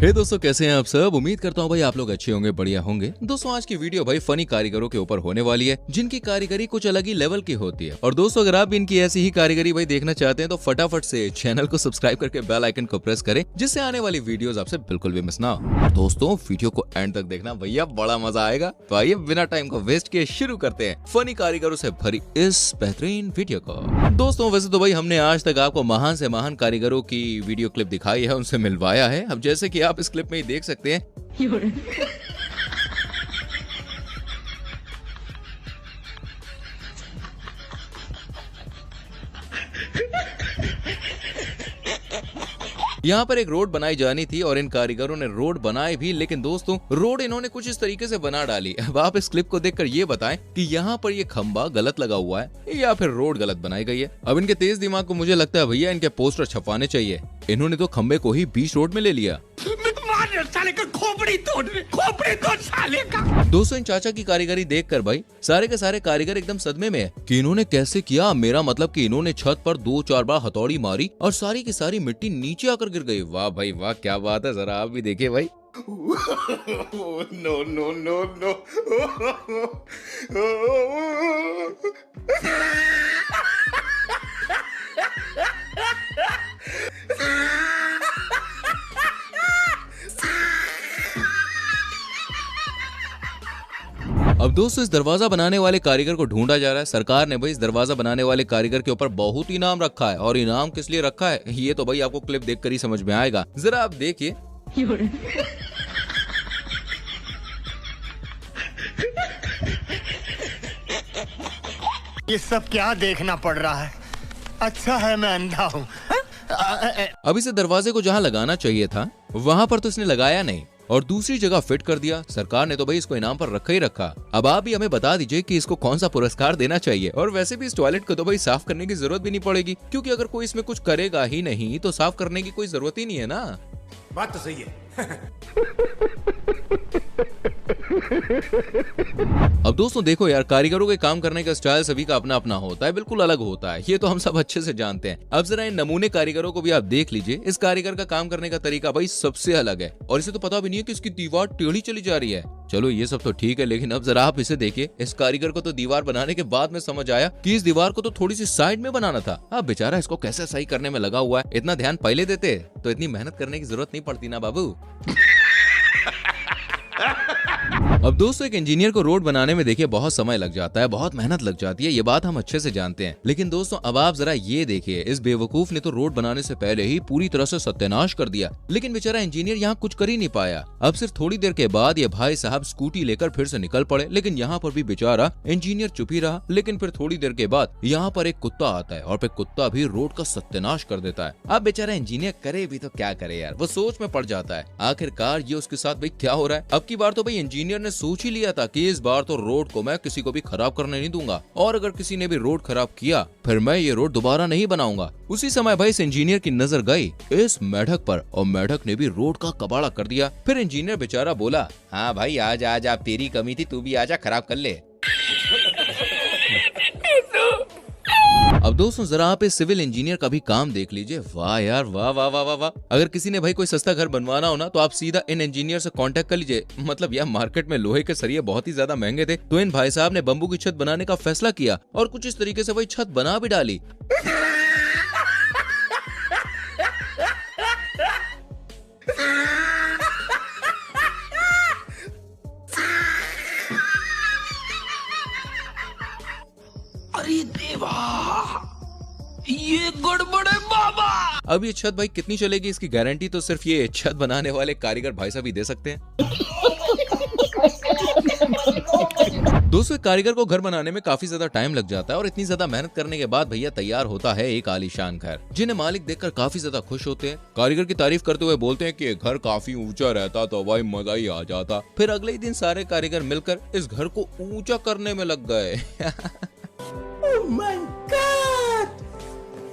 हे दोस्तों, कैसे हैं आप सब। उम्मीद करता हूँ भाई आप लोग अच्छे होंगे, बढ़िया होंगे। दोस्तों आज की वीडियो भाई फनी कारीगरों के ऊपर होने वाली है, जिनकी कारीगरी कुछ अलग ही लेवल की होती है। और दोस्तों अगर आप भी इनकी ऐसी ही कारीगरी भाई देखना चाहते हैं तो फटाफट से चैनल को सब्सक्राइब करके बेल आइकन को प्रेस करें, जिससे आने वाली वीडियोस आपसे बिल्कुल भी मिस ना हो। और दोस्तों वीडियो को एंड तक देखना भैया, बड़ा मजा आएगा। तो आइए बिना टाइम को वेस्ट किए शुरू करते हैं फनी कारीगरों से भरी इस बेहतरीन वीडियो को। दोस्तों वैसे तो भाई हमने आज तक आपको महान से महान कारीगरों की वीडियो क्लिप दिखाई है, उनसे मिलवाया है। अब जैसे कि आप इस क्लिप में ही देख सकते हैं यहाँ पर एक रोड बनाई जानी थी और इन कारीगरों ने रोड बनाई भी, लेकिन दोस्तों रोड इन्होंने कुछ इस तरीके से बना डाली। अब आप इस क्लिप को देखकर ये बताएं कि यहाँ पर ये खंबा गलत लगा हुआ है या फिर रोड गलत बनाई गई है। अब इनके तेज दिमाग को मुझे लगता है भैया इनके पोस्टर छपवाने चाहिए। इन्होंने तो खंबे को ही बीच रोड में ले लिया। साले का खोपड़ी तोड़ साले का। दोस्तों इन चाचा की कारीगरी देखकर भाई सारे के सारे कारीगर एकदम सदमे में है कि इन्होंने कैसे किया। मेरा मतलब कि इन्होंने छत पर 2-4 बार हथौड़ी मारी और सारी की सारी मिट्टी नीचे आकर गिर गई। वाह भाई वाह, क्या बात है, जरा आप भी देखिए भाई। No no no no. अब दोस्तों इस दरवाजा बनाने वाले कारीगर को ढूंढा जा रहा है। सरकार ने भाई इस दरवाजा बनाने वाले कारीगर के ऊपर बहुत इनाम रखा है, और इनाम किस लिए रखा है ये तो भाई आपको क्लिप देखकर ही समझ में आएगा। जरा आप देखिए। ये सब क्या देखना पड़ रहा है। अच्छा है मैं अंधा हूँ। अब इसे दरवाजे को जहाँ लगाना चाहिए था वहाँ पर तो इसने लगाया नहीं और दूसरी जगह फिट कर दिया। सरकार ने तो भाई इसको इनाम पर रखा ही रखा। अब आप भी हमें बता दीजिए कि इसको कौन सा पुरस्कार देना चाहिए। और वैसे भी इस टॉयलेट को तो भाई साफ करने की जरूरत भी नहीं पड़ेगी, क्योंकि अगर कोई इसमें कुछ करेगा ही नहीं तो साफ करने की कोई जरूरत ही नहीं है ना। बात तो सही है। अब दोस्तों देखो यार, कारीगरों के काम करने का स्टाइल सभी का अपना अपना होता है, बिल्कुल अलग होता है। ये तो हम सब अच्छे से जानते हैं। अब जरा इन नमूने कारीगरों को भी आप देख लीजिए। इस कारीगर का काम करने का तरीका भाई सबसे अलग है, और इसे तो पता भी नहीं है कि इसकी दीवार टेढ़ी चली जा रही है। चलो ये सब तो ठीक है, लेकिन अब जरा आप इसे देखिए। इस कारीगर को तो दीवार बनाने के बाद में समझ आया कि इस दीवार को तो थोड़ी सी साइड में बनाना था। अब बेचारा इसको कैसे सही करने में लगा हुआ है। इतना ध्यान पहले देते तो इतनी मेहनत करने की जरूरत नहीं पड़ती ना बाबू। अब दोस्तों एक इंजीनियर को रोड बनाने में देखिए बहुत समय लग जाता है, बहुत मेहनत लग जाती है, ये बात हम अच्छे से जानते हैं। लेकिन दोस्तों अब आप जरा ये देखिए, इस बेवकूफ ने तो रोड बनाने से पहले ही पूरी तरह से सत्यानाश कर दिया। लेकिन बेचारा इंजीनियर यहाँ कुछ कर ही नहीं पाया। अब सिर्फ थोड़ी देर के बाद ये भाई साहब स्कूटी लेकर फिर से निकल पड़े, लेकिन यहाँ पर भी बेचारा इंजीनियर चुप ही रहा। लेकिन फिर थोड़ी देर के बाद यहाँ पर एक कुत्ता आता है और फिर कुत्ता भी रोड का सत्यानाश कर देता है। अब बेचारा इंजीनियर करे भी तो क्या करे यार, वो सोच में पड़ जाता है आखिरकार ये उसके साथ भाई क्या हो रहा है। अब की बार तो भाई इंजीनियर ने सोच ही लिया था कि इस बार तो रोड को मैं किसी को भी खराब करने नहीं दूंगा, और अगर किसी ने भी रोड खराब किया फिर मैं ये रोड दोबारा नहीं बनाऊंगा। उसी समय भाई इस इंजीनियर की नजर गई इस मेढक पर, और मेढक ने भी रोड का कबाड़ा कर दिया। फिर इंजीनियर बेचारा बोला, हाँ भाई आज आज आप, तेरी कमी थी, तू भी आजा खराब कर ले। अब दोस्तों जरा आप इस सिविल इंजीनियर का भी काम देख लीजिए। वाह यार वाह वाह वाह वाह वाह। अगर किसी ने भाई कोई सस्ता घर बनवाना हो ना तो आप सीधा इन इंजीनियर से कांटेक्ट कर लीजिए। मतलब यार मार्केट में लोहे के सरिये बहुत ही ज्यादा महंगे थे, तो इन भाई साहब ने बम्बू की छत बनाने का फैसला किया और कुछ इस तरीके से भाई छत बना भी डाली। अरे देवा, ये गड़बड़ है बाबा। अब ये छत भाई कितनी चलेगी इसकी गारंटी तो सिर्फ ये छत बनाने वाले कारीगर भाई साहब ही दे सकते हैं। दोस्तों कारीगर को घर बनाने में काफी ज्यादा टाइम लग जाता है, और इतनी ज्यादा मेहनत करने के बाद भैया तैयार होता है एक आलीशान घर, जिन्हें मालिक देखकर काफी ज्यादा खुश होते हैं। कारीगर की तारीफ करते हुए बोलते हैं कि ये घर काफी ऊंचा रहता तो भाई मजा ही आ जाता। फिर अगले ही दिन सारे कारीगर मिलकर इस घर को ऊंचा करने में लग गए। Oh my God!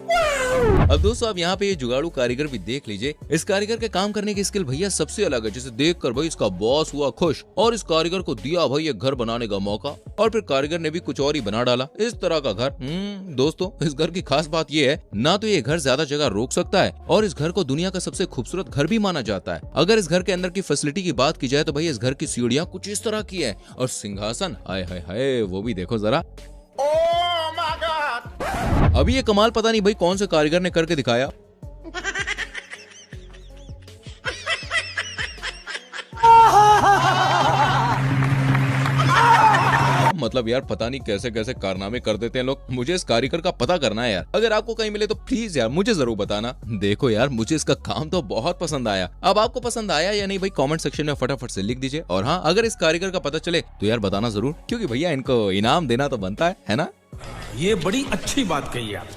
Wow! अब दोस्तों आप यहाँ पे ये जुगाड़ू कारीगर भी देख लीजिए। इस कारीगर के काम करने की स्किल भैया सबसे अलग है, जिसे देखकर भाई इसका बॉस हुआ खुश और इस कारीगर को दिया भाई ये घर बनाने का मौका, और फिर कारीगर ने भी कुछ और ही बना डाला इस तरह का घर। दोस्तों इस घर की खास बात ये है, ना तो ये घर ज्यादा जगह रोक सकता है और इस घर को दुनिया का सबसे खूबसूरत घर भी माना जाता है। अगर इस घर के अंदर की फैसिलिटी की बात की जाए तो भाई इस घर की सीढ़ियाँ कुछ इस तरह की है और सिंहासन हाय हाय हाय वो भी देखो जरा। अभी ये कमाल पता नहीं भाई कौन से कारीगर ने करके दिखाया। मतलब यार पता नहीं कैसे कैसे कारनामे कर देते हैं लोग। मुझे इस कारीगर का पता करना है यार, अगर आपको कहीं मिले तो प्लीज यार मुझे जरूर बताना। देखो यार मुझे इसका काम तो बहुत पसंद आया। अब आपको पसंद आया या नहीं भाई कमेंट सेक्शन में फटाफट से लिख दीजिए। और हाँ अगर इस कारीगर का पता चले तो यार बताना जरूर, क्योंकि भैया इनको इनाम देना तो बनता है ना। ये बड़ी अच्छी बात कही आप।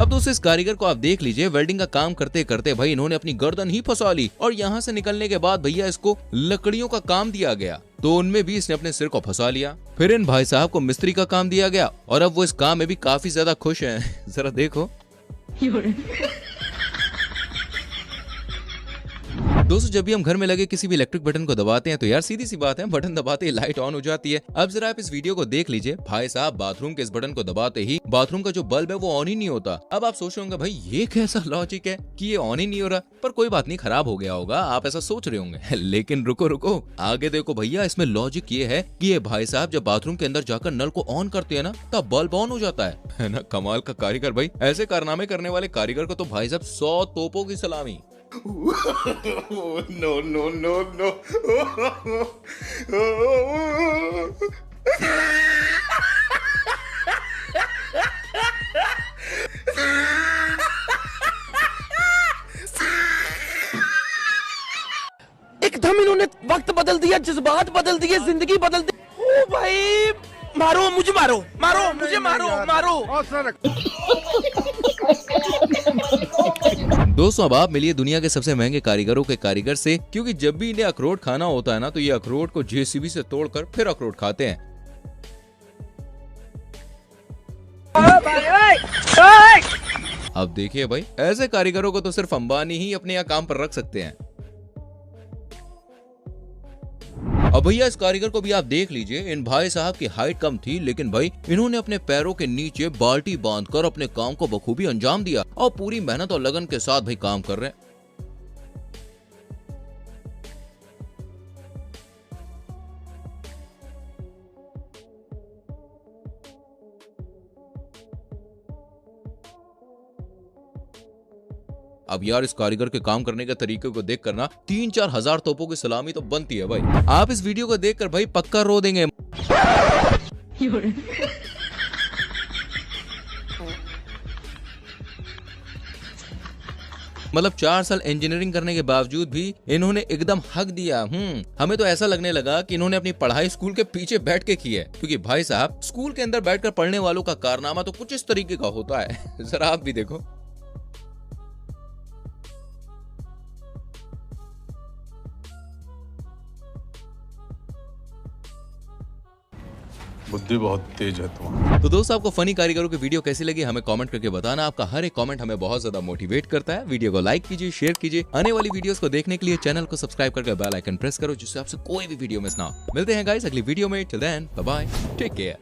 अब दोस्तों इस कारीगर को आप देख लीजिए, वेल्डिंग का काम करते करते भाई इन्होंने अपनी गर्दन ही फंसा ली और यहाँ से निकलने के बाद भैया इसको लकड़ियों का काम दिया गया तो उनमें भी इसने अपने सिर को फंसा लिया। फिर इन भाई साहब को मिस्त्री का काम दिया गया और अब वो इस काम में भी काफी ज्यादा खुश हैं। जरा देखो। दोस्तों जब भी हम घर में लगे किसी भी इलेक्ट्रिक बटन को दबाते हैं तो यार सीधी सी बात है बटन दबाते ही लाइट ऑन हो जाती है। अब जरा आप इस वीडियो को देख लीजिए, भाई साहब बाथरूम के इस बटन को दबाते ही बाथरूम का जो बल्ब है वो ऑन ही नहीं होता। अब आप सोच रहे होंगे भाई ये कैसा लॉजिक है कि ये ऑन ही नहीं हो रहा, पर कोई बात नहीं खराब हो गया होगा आप ऐसा सोच रहे होंगे। लेकिन रुको रुको आगे देखो भैया, इसमें लॉजिक ये है कि ये भाई साहब जब बाथरूम के अंदर जाकर नल को ऑन करते हैं ना तब बल्ब ऑन हो जाता है ना। कमाल का कारीगर भाई, ऐसे कारनामे करने वाले कारीगर को तो भाई साहब 100 तोपों की सलामी। no, no, no, no. एकदम इन्होंने वक्त बदल दिया, जज्बात बदल दिए, जिंदगी बदल दी। ओ भाई मारो मुझे, मारो मारो मुझे, मारो मारो। दोस्तों अब आप मिलिए दुनिया के सबसे महंगे कारीगरों के कारीगर से, क्योंकि जब भी इन्हें अखरोट खाना होता है ना तो ये अखरोट को जेसीबी से तोड़कर फिर अखरोट खाते हैं। अब देखिए भाई ऐसे कारीगरों को तो सिर्फ अंबानी ही अपने यहाँ काम पर रख सकते हैं। अब भैया इस कारीगर को भी आप देख लीजिए, इन भाई साहब की हाइट कम थी लेकिन भाई इन्होंने अपने पैरों के नीचे बाल्टी बांधकर अपने काम को बखूबी अंजाम दिया और पूरी मेहनत और लगन के साथ भाई काम कर रहे हैं। अब यार इस कारीगर के काम करने के तरीके को देख कर ना 3-4 हजार तोपों की सलामी तो बनती है भाई। आप इस वीडियो को देखकर भाई पक्का रो देंगे। मतलब 4 साल इंजीनियरिंग करने के बावजूद भी इन्होंने एकदम हक दिया। हमें तो ऐसा लगने लगा कि इन्होंने अपनी पढ़ाई स्कूल के पीछे बैठ के की है, क्योंकि भाई साहब स्कूल के अंदर बैठकर पढ़ने वालों का कारनामा तो कुछ इस तरीके का होता है। जरा आप भी देखो। बुद्धि बहुत तेज है तुम्हारी। तो दोस्तों आपको फनी कारीगरों की वीडियो कैसी लगी हमें कमेंट करके बताना। आपका हर एक कमेंट हमें बहुत ज्यादा मोटिवेट करता है। वीडियो को लाइक कीजिए, शेयर कीजिए। आने वाली वीडियोस को देखने के लिए चैनल को सब्सक्राइब करके बेल आइकन प्रेस करो, जिससे आपसे कोई भी वीडियो मिस ना हो। मिलते हैं गाइस अगली वीडियो में। Till then bye bye, take care.